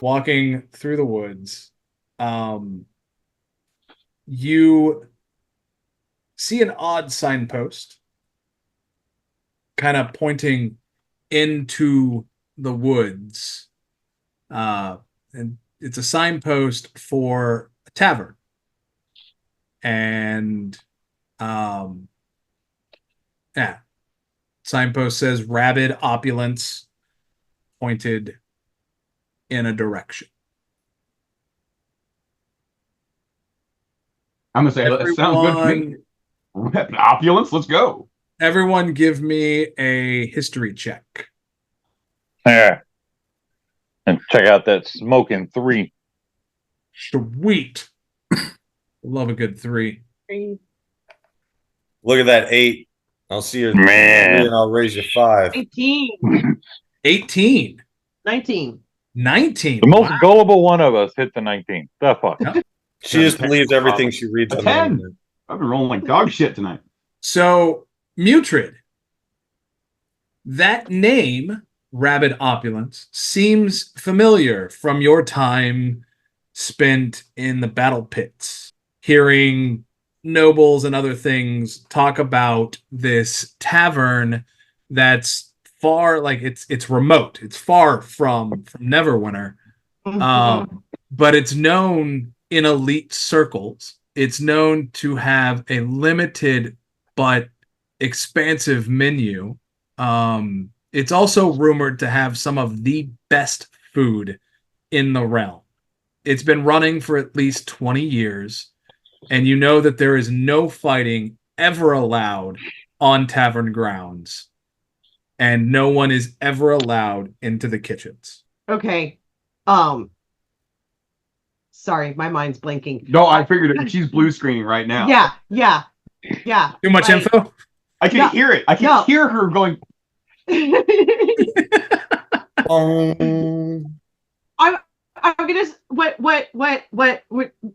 walking through the woods, you see an odd signpost kind of pointing into the woods. And it's a signpost for a tavern. And yeah, signpost says Rabid, Opulence, pointed in a direction. I'm gonna say that sounds good to me. Opulence, let's go. Everyone give me a history check. Yeah. And check out that smoking 3. Sweet. Love a good 3. Look at that 8. I'll see your Man. 3 and I'll raise your 5. 18. 18. 19. 19. The most gullible one of us hit the 19. The fuck. Yep. She just believes everything she reads A on the 10. internet. I've been rolling like dog shit tonight. So, Mutrid, that name, Rabid Opulence, seems familiar from your time spent in the battle pits, hearing nobles and other things talk about this tavern that's far, like it's remote. It's far from Neverwinter, but it's known in elite circles. It's known to have a limited but expansive menu. It's also rumored to have some of the best food in the realm. It's been running for at least 20 years, and you know that there is no fighting ever allowed on tavern grounds, and no one is ever allowed into the kitchens. Okay. Sorry, my mind's blinking. No, I figured it. She's blue screening right now. Yeah. Too much info? I can hear it. I can hear her going. I'm gonna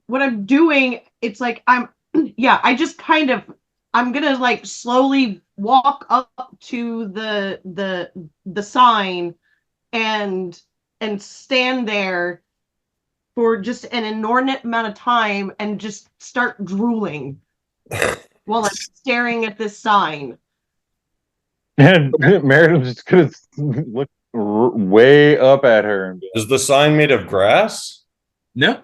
what I'm doing. It's like I'm gonna like slowly walk up to the sign and stand there for just an inordinate amount of time and just start drooling while I'm staring at this sign. And Meredith's just gonna look way up at her. And Is the sign made of grass? No.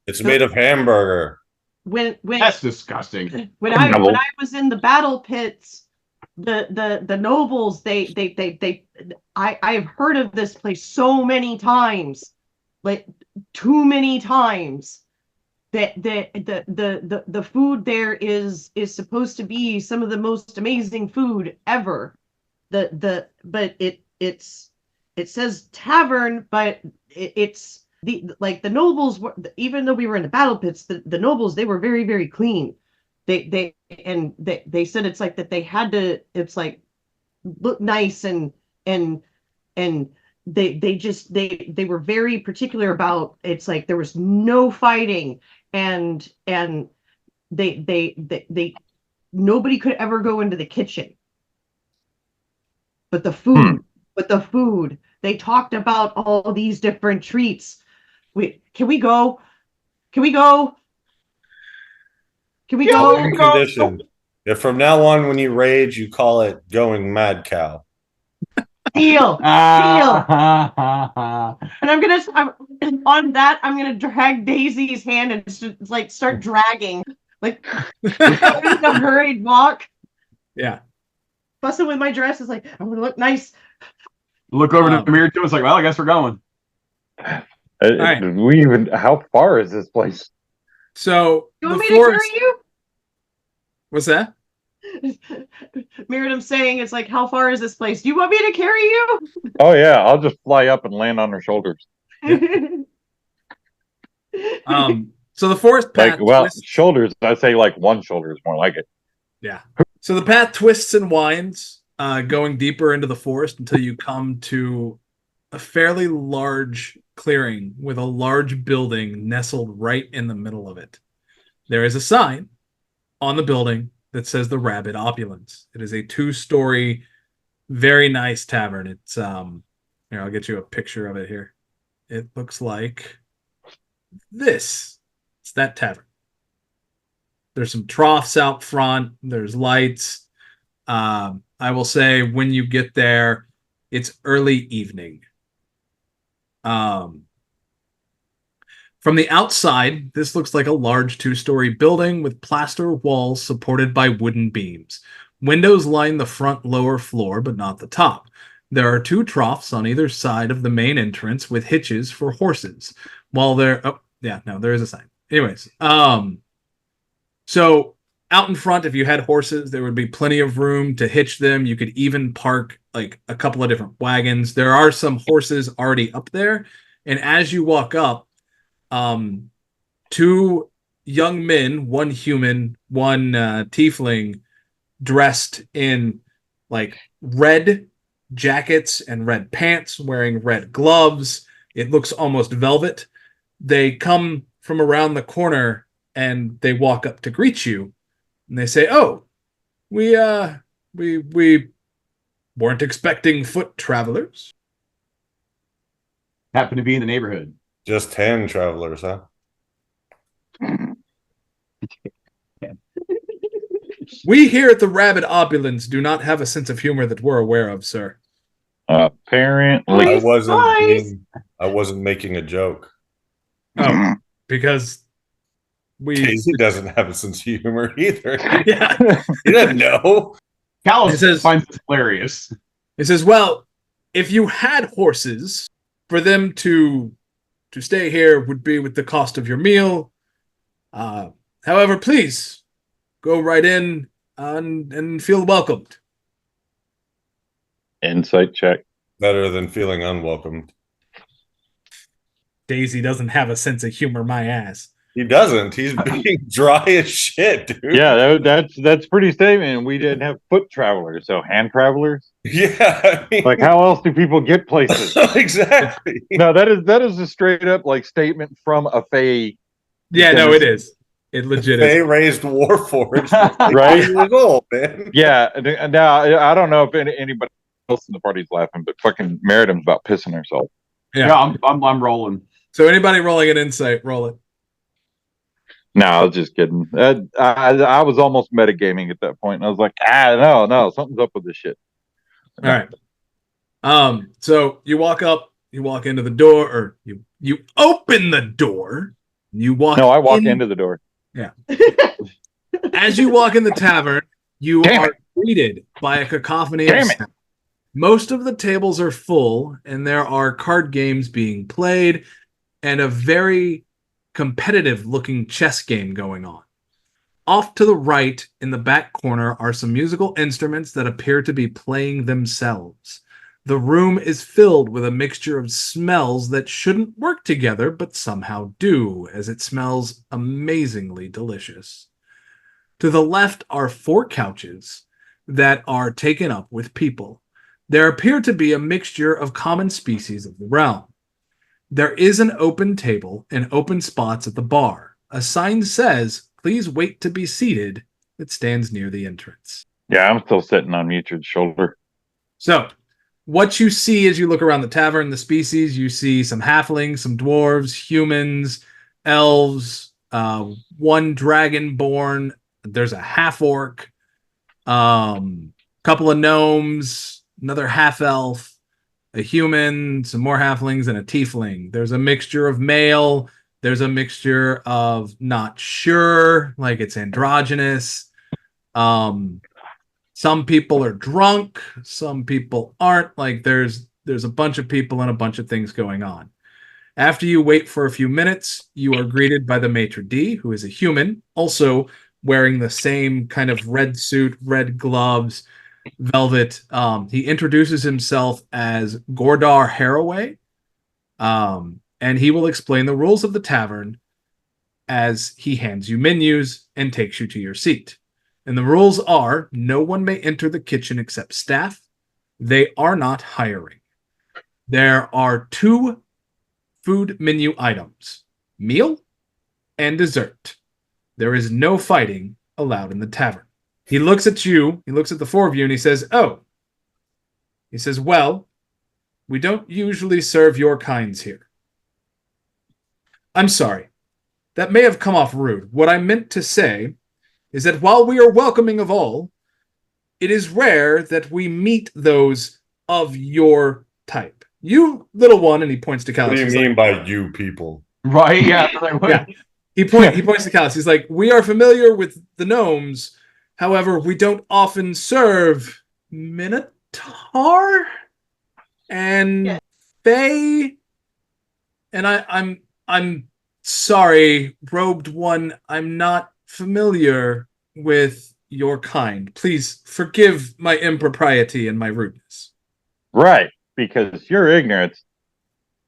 It's made of hamburger. When That's disgusting. When I was in the battle pits, the nobles I've heard of this place so many times, like too many times, that the food there is supposed to be some of the most amazing food ever. But it says tavern, but it's the nobles were, even though we were in the battle pits, the nobles, they were very, very clean. They said it's like that they had to, it's like look nice and they were very particular about, it's like there was no fighting and they nobody could ever go into the kitchen. But the food, they talked about all these different treats. Can we go? Condition. If from now on, when you rage, you call it going mad cow. Deal. And I'm gonna drag Daisy's hand and just, like start dragging, like a hurried walk. Yeah. Busting with my dress is like, I'm gonna look nice. Look over to the mirror too. It's like, well, I guess we're going. Right. How far is this place? So you want me to carry you? What's that? Miriam saying, it's like, how far is this place? Do you want me to carry you? Oh yeah, I'll just fly up and land on her shoulders. Yeah. So the forest path shoulders, I'd say like one shoulder is more like it. Yeah. So the path twists and winds, going deeper into the forest until you come to a fairly large clearing with a large building nestled right in the middle of it. There is a sign on the building that says the Rabid Opulence. It is a 2-story, very nice tavern. It's Here, I'll get you a picture of it here. It looks like this. It's that tavern. There's some troughs out front. There's lights. I will say when you get there, it's early evening. From the outside, this looks like a large 2-story building with plaster walls supported by wooden beams. Windows line the front lower floor, but not the top. There are 2 troughs on either side of the main entrance with hitches for horses. While there, there is a sign. Anyways, so out in front, if you had horses, there would be plenty of room to hitch them. You could even park like a couple of different wagons. There are some horses already up there, and as you walk up, 2 young men, one human, one tiefling, dressed in like red jackets and red pants, wearing red gloves. It looks almost velvet. They come from around the corner and they walk up to greet you, and they say, "Oh, we weren't expecting foot travelers." Happen to be in the neighborhood. Just hand travelers, huh? We here at the Rabid Opulence do not have a sense of humor that we're aware of, sir. Apparently. I wasn't making a joke. Oh, because Casey doesn't have a sense of humor either. Yeah. He doesn't know. Callus finds it hilarious. It says, well, if you had horses, for them to stay here would be with the cost of your meal. However, please go right in and feel welcomed. Insight check. Better than feeling unwelcomed. Daisy doesn't have a sense of humor, my ass. He doesn't. He's being dry as shit, dude. Yeah, that's pretty statement. We didn't have foot travelers, so hand travelers. Yeah, I mean, like how else do people get places? Exactly. No, that is a straight up like statement from a Fae. Yeah, no, it is. It legit They is. raised Warforged, right? Years old, man. Yeah. Now I don't know if anybody else in the party's laughing, but fucking Meritam's about pissing herself. Yeah, I'm rolling. So anybody rolling an insight, roll it. No, I was just kidding. I was almost metagaming at that point. And I was like, no, something's up with this shit. All right. So you walk up, you walk into the door, or you open the door. You walk. No, I walk into the door. Yeah. As you walk in the tavern, you are greeted by a cacophony of sound. Most of the tables are full, and there are card games being played, and a very competitive-looking chess game going on. Off to the right, in the back corner, are some musical instruments that appear to be playing themselves. The room is filled with a mixture of smells that shouldn't work together, but somehow do, as it smells amazingly delicious. To the left are 4 couches that are taken up with people. There appear to be a mixture of common species of the realm. There is an open table and open spots at the bar. A sign says, "Please wait to be seated," that stands near the entrance. Yeah, I'm still sitting on Mutured's shoulder. So, what you see as you look around the tavern, the species, you see some halflings, some dwarves, humans, elves, one dragonborn, there's a half-orc, couple of gnomes, another half-elf, a human, some more halflings, and a tiefling. There's a mixture of male. There's a mixture of not sure, like it's androgynous. Some people are drunk. Some people aren't. Like there's a bunch of people and a bunch of things going on. After you wait for a few minutes, you are greeted by the maitre d', who is a human, also wearing the same kind of red suit, red gloves, velvet. He introduces himself as Gordar Haraway, and he will explain the rules of the tavern as he hands you menus and takes you to your seat. And the rules are, no one may enter the kitchen except staff. They are not hiring. There are 2 food menu items, meal and dessert. There is no fighting allowed in the tavern. He looks at you, he looks at the 4 of you, and he says, "Oh." He says, "Well, We don't usually serve your kinds here. I'm sorry. That may have come off rude. What I meant to say is that while we are welcoming of all, it is rare that we meet those of your type. You, little one, and he points to Callus. What do you mean by you people? Right? Yeah. Like, what? Yeah. He points to Callus. He's like, we are familiar with the gnomes. However, we don't often serve Minotaur and Fae. And I'm sorry, robed one, I'm not familiar with your kind. Please forgive my impropriety and my rudeness. Right, because your ignorance,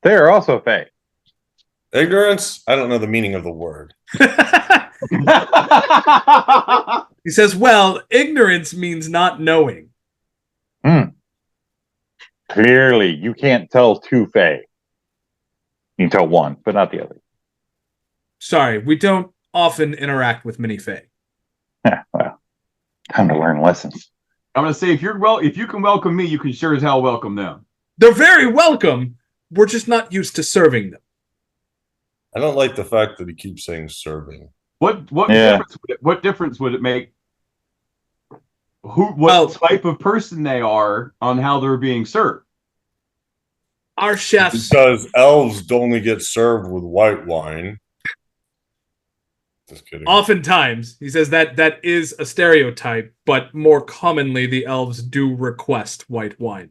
they are also fake. Ignorance? I don't know the meaning of the word. He says, well, ignorance means not knowing. Clearly, you can't tell two Fae. You can tell one, but not the other. Sorry, we don't often interact with many Fae. Yeah, well, time to learn lessons. I'm gonna say if you can welcome me, you can sure as hell welcome them. They're very welcome. We're just not used to serving them. I don't like the fact that he keeps saying serving. What Yeah. difference would it make? What type of person they are on how they're being served? Our chefs, Because elves only get served with white wine. Just kidding. oftentimes, he says that is a stereotype, but more commonly the elves do request white wine.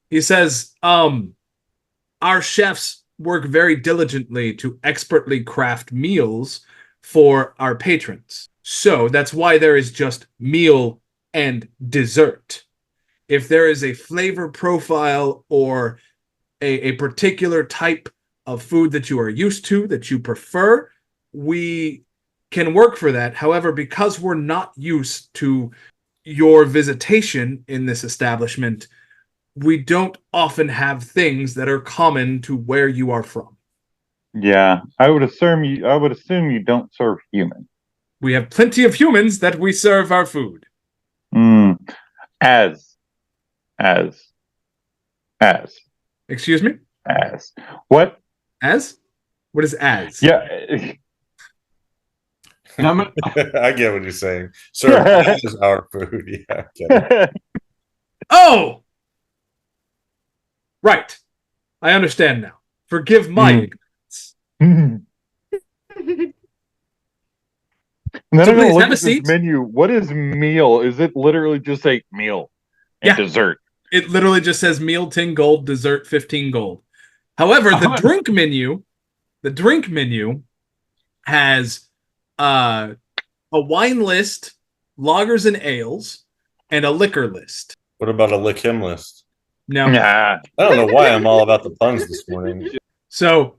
He says, our chefs work very diligently to expertly craft meals for our patrons. So that's why there is just meal and dessert. If there is a flavor profile or a particular type of food that you are used to, that you prefer, we can work for that. However, because we're not used to your visitation in this establishment, we don't often have things that are common to where you are from. Yeah, I would assume you don't serve humans. We have plenty of humans that we serve our food. As. Excuse me? As. What? As? What is as? Yeah. And I'm gonna, I get what you're saying. Serve is our food. Yeah, I get it. Oh! Right. I understand now. Forgive my ignorance. And then So I'm gonna please, look have a at this seat. menu. What is meal? Is it literally just a meal and Yeah. dessert? It literally just says meal 10 gold, dessert 15 gold. However, the drink menu has a wine list, lagers and ales, and a liquor list. What about a lick him list? No. Yeah. I don't know why I'm all about the puns this morning. So,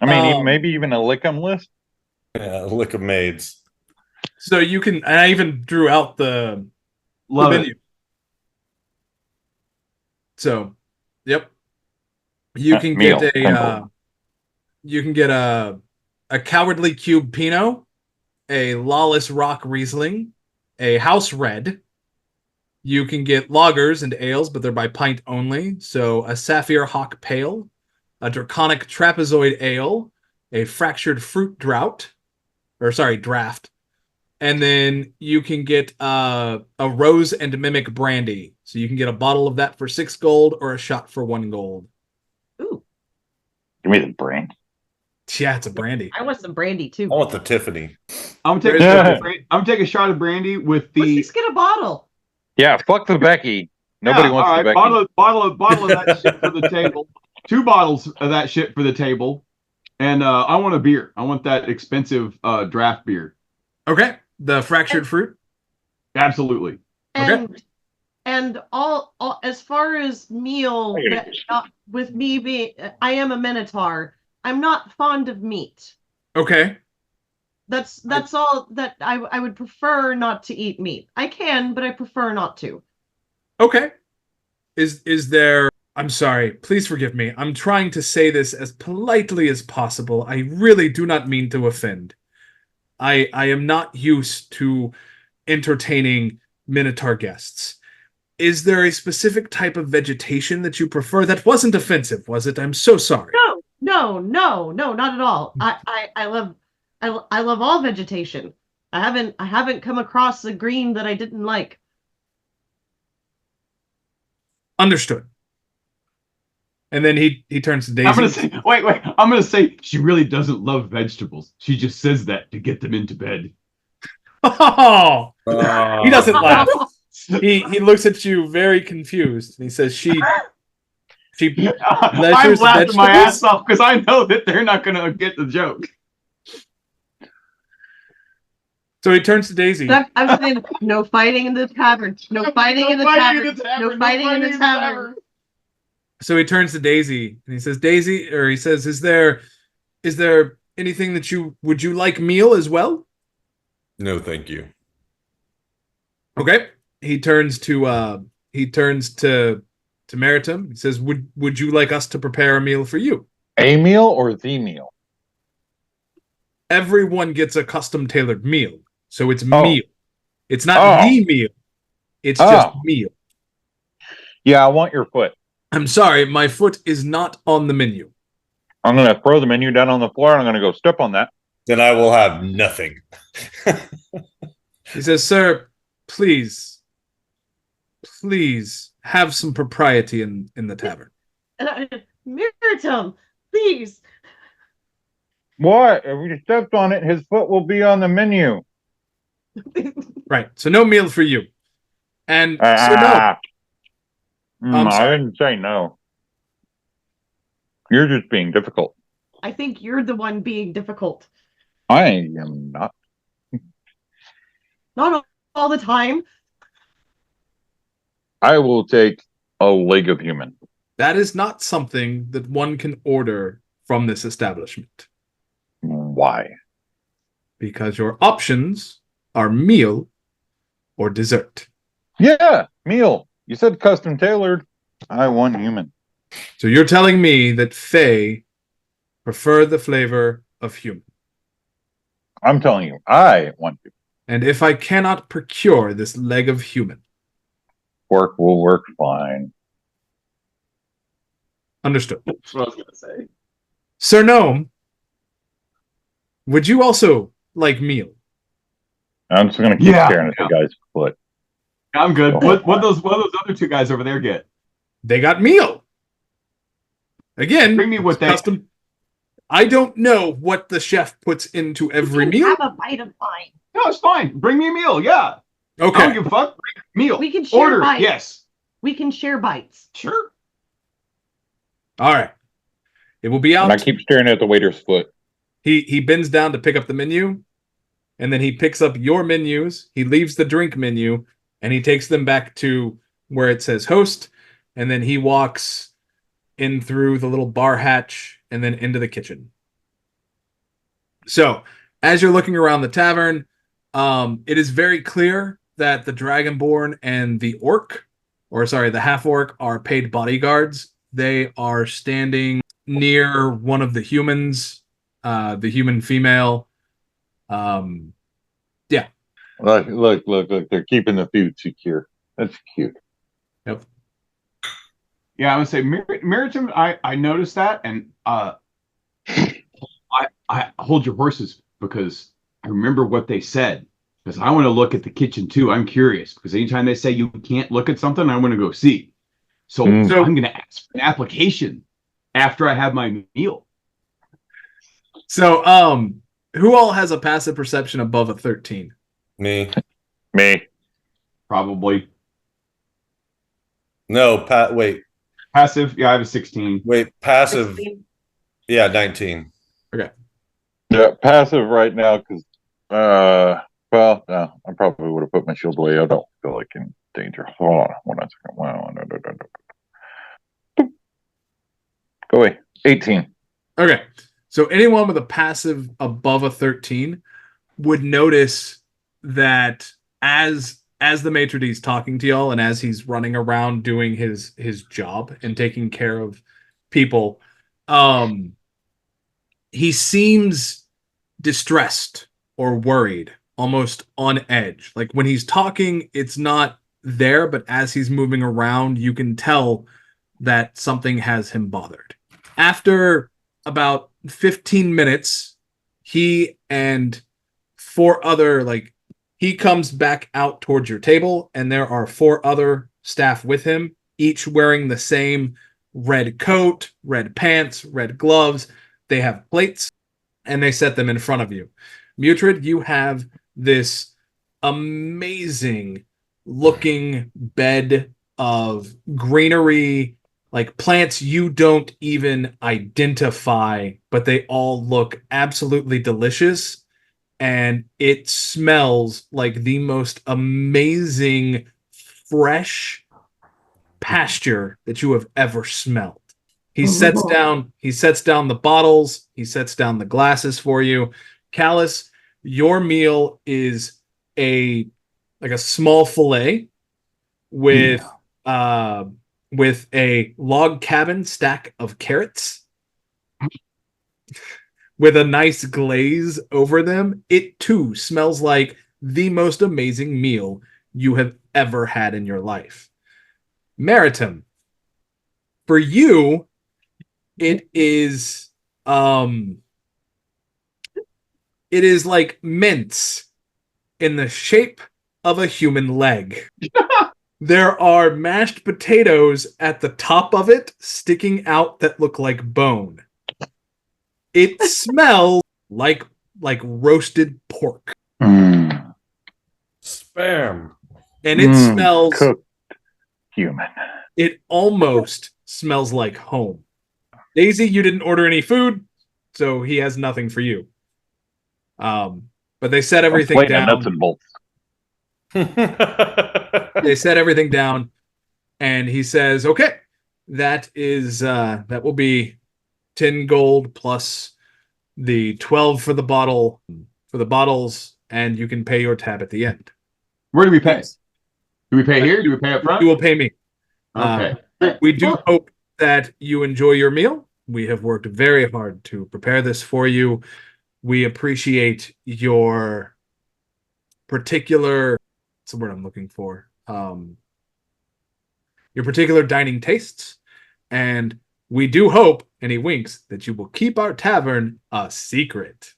I mean, Um, maybe even a lick 'em list. Yeah, lick of maids. so you can, and I even drew out the love menu. it. So, yep. You can Meal, get temple. a cowardly cube Pinot, a lawless rock Riesling, a house red. You can get lagers and ales, but they're by pint only. So a sapphire hawk pale, a draconic trapezoid ale, a fractured fruit draft, and then you can get a rose and mimic brandy. So you can get a bottle of that for 6 gold or a shot for 1 gold. Ooh, Give me the brand. Yeah, it's a brandy. I want some brandy too. I want the Tiffany. I'm gonna take a shot of brandy with Let's the. just get a bottle. Yeah, fuck the Becky. Nobody wants all the right, Becky. bottle of that shit for the table. 2 bottles of that shit for the table, and I want a beer. I want that expensive draft beer. Okay. The fractured fruit. Absolutely. And all as far as meal, with me being, I am a minotaur. I'm not fond of meat. Okay. That's all that I would prefer not to eat meat. I can, but I prefer not to. Okay. Is there, I'm sorry, please forgive me. I'm trying to say this as politely as possible. I really do not mean to offend. I am not used to entertaining Minotaur guests. Is there a specific type of vegetation that you prefer? That wasn't offensive, was it? I'm so sorry. No, not at all. I love all vegetation. I haven't come across a green that I didn't like. Understood. And then he turns to Daisy. I'm gonna say, wait. I'm gonna say she really doesn't love vegetables. She just says that to get them into bed. Oh, he doesn't laugh. He looks at you very confused. And he says, "She I'm pleasures laughing my vegetables?" ass off because I know that they're not gonna get the joke. So he turns to Daisy. I'm saying no fighting in the tavern. No fighting in the tavern. No fighting in the tavern. So he turns to Daisy and he says, "Daisy," or he says, "Is there anything that would you like meal as well?" No, thank you. Okay. He turns to Meritum. He says, "Would you like us to prepare a meal for you?" A meal or the meal? Everyone gets a custom tailored meal. So it's Oh. meal. It's not the meal. It's just meal. Yeah, I want your foot. I'm sorry, my foot is not on the menu. I'm going to throw the menu down on the floor and I'm going to go step on that. Then I will have nothing. He says, "Sir, please have some propriety in the tavern." Miriam, please. What? If we stepped on it, his foot will be on the menu. Right. So no meal for you. And so no. I'm I sorry. didn't say no. You're just being difficult. I think you're the one being difficult. I am not. Not all the time. I will take a leg of human. That is not something that one can order from this establishment. Why? Because your options are meal or dessert. Yeah, meal. You said custom tailored. I want human. So you're telling me that Fae prefer the flavor of human. I'm telling you, I want you. And if I cannot procure this leg of human, Pork will work fine. understood. That's what I was gonna say. Sir Gnome, would you also like meal? I'm just gonna keep Yeah. staring at the guy's foot. I'm good. Oh, What those other two guys over there get? They got meal. Again, Bring me what they. custom. I don't know what the chef puts into every You meal. have a bite of mine. No, it's fine. Bring me a meal. Yeah. I don't Okay. give a fuck. Meal. We can share Order. bites. Yes. We can share bites. Sure. All right. It will be out. And I keep staring at the waiter's foot. He bends down to pick up the menu, and then he picks up your menus. He leaves the drink menu, and he takes them back to where it says host, and then he walks in through the little bar hatch and then into the kitchen. So, as you're looking around the tavern, it is very clear that the Dragonborn and the the half-orc, are paid bodyguards. They are standing near one of the humans, the human female. Look. They're keeping the food secure. That's cute. Yep. Yeah, I'm gonna say Meritum. I noticed that, and I hold your horses because I remember what they said. Because I want to look at the kitchen too. I'm curious because anytime they say you can't look at something, I want to go see. So I'm gonna ask for an application after I have my meal. So, who all has a passive perception above a 13? Me. Probably No, wait. passive. Yeah, I have a 16. Wait, passive. Yeah, 19. Yeah, passive right now because well, no, I probably would have put my shield away. I don't feel like in danger. Hold on one second. Wow. Go away. 18. Okay. So anyone with a passive above a 13 would notice that as the maitre d's talking to y'all and as he's running around doing his job and taking care of people, he seems distressed or worried, almost on edge. Like when he's talking, it's not there, but as he's moving around, you can tell that something has him bothered. After about 15 minutes, he and four other, he comes back out towards your table, and there are four other staff with him, each wearing the same red coat, red pants, red gloves. They have plates, and they set them in front of you. Mutrid, you have this amazing looking bed of greenery, like plants you don't even identify, but they all look absolutely delicious. And it smells like the most amazing, fresh pasture that you have ever smelled. He sets down the bottles, he sets down the glasses for you. Callus, your meal is a small fillet with a log cabin stack of carrots with a nice glaze over them. It too smells like the most amazing meal you have ever had in your life. Maritim, for you, it is like mince in the shape of a human leg. There are mashed potatoes at the top of it sticking out that look like bone. It smells like roasted pork. Spam. And it smells cooked human. It almost smells like home. Daisy, you didn't order any food, so he has nothing for you. But they set everything down. Nuts and bolts. They set everything down, and he says, "Okay, that will be 10 gold plus the 12 for the bottles, and you can pay your tab at the end." Where do we pay? Do we pay here? Do we pay up front? You will pay me. Okay. We do hope that you enjoy your meal. We have worked very hard to prepare this for you. We appreciate your particular, what's the word I'm looking for? Your particular dining tastes. And we do hope, and he winks, that you will keep our tavern a secret.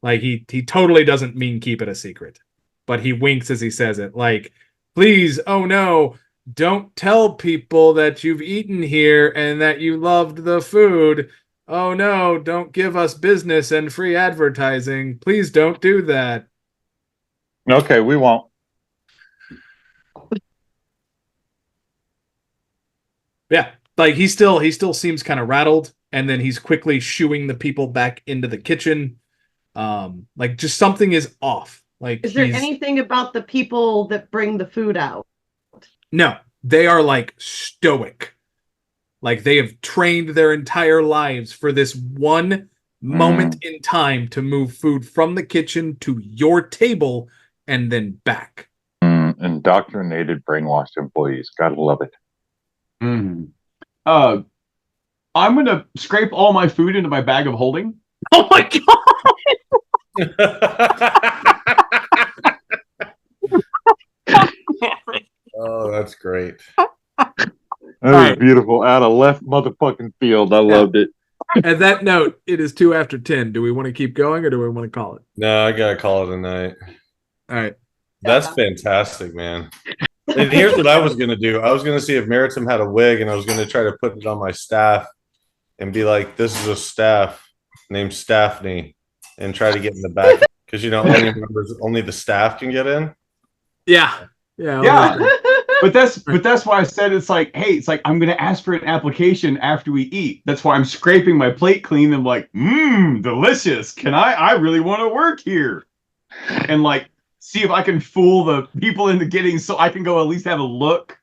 Like, he totally doesn't mean keep it a secret, but he winks as he says it. Like, please, oh no, don't tell people that you've eaten here and that you loved the food. Oh no, don't give us business and free advertising. Please don't do that. Okay, we won't. Yeah, like he still seems kind of rattled, and then he's quickly shooing the people back into the kitchen. Like just something is off. Like, is there anything about the people that bring the food out? No, they are like stoic. Like they have trained their entire lives for this one moment in time to move food from the kitchen to your table and then back. Indoctrinated, brainwashed employees. Gotta love it. I'm gonna scrape all my food into my bag of holding. Oh my god! Oh, that's great. That was beautiful. Out of left motherfucking field. I loved it. At that note, it is 2 after 10. Do we want to keep going or do we want to call it? No, I gotta call it a night. All right. That's fantastic, man. And here's what I was gonna do. I was gonna see if Maritim had a wig, and I was gonna try to put it on my staff and be like, "This is a staff named Staffney," and try to get in the back because only the staff can get in. Yeah. But that's why I said it's like, hey, it's like I'm gonna ask for an application after we eat. That's why I'm scraping my plate clean. I'm like, delicious. I really want to work here, and like see if I can fool the people into getting so I can go at least have a look.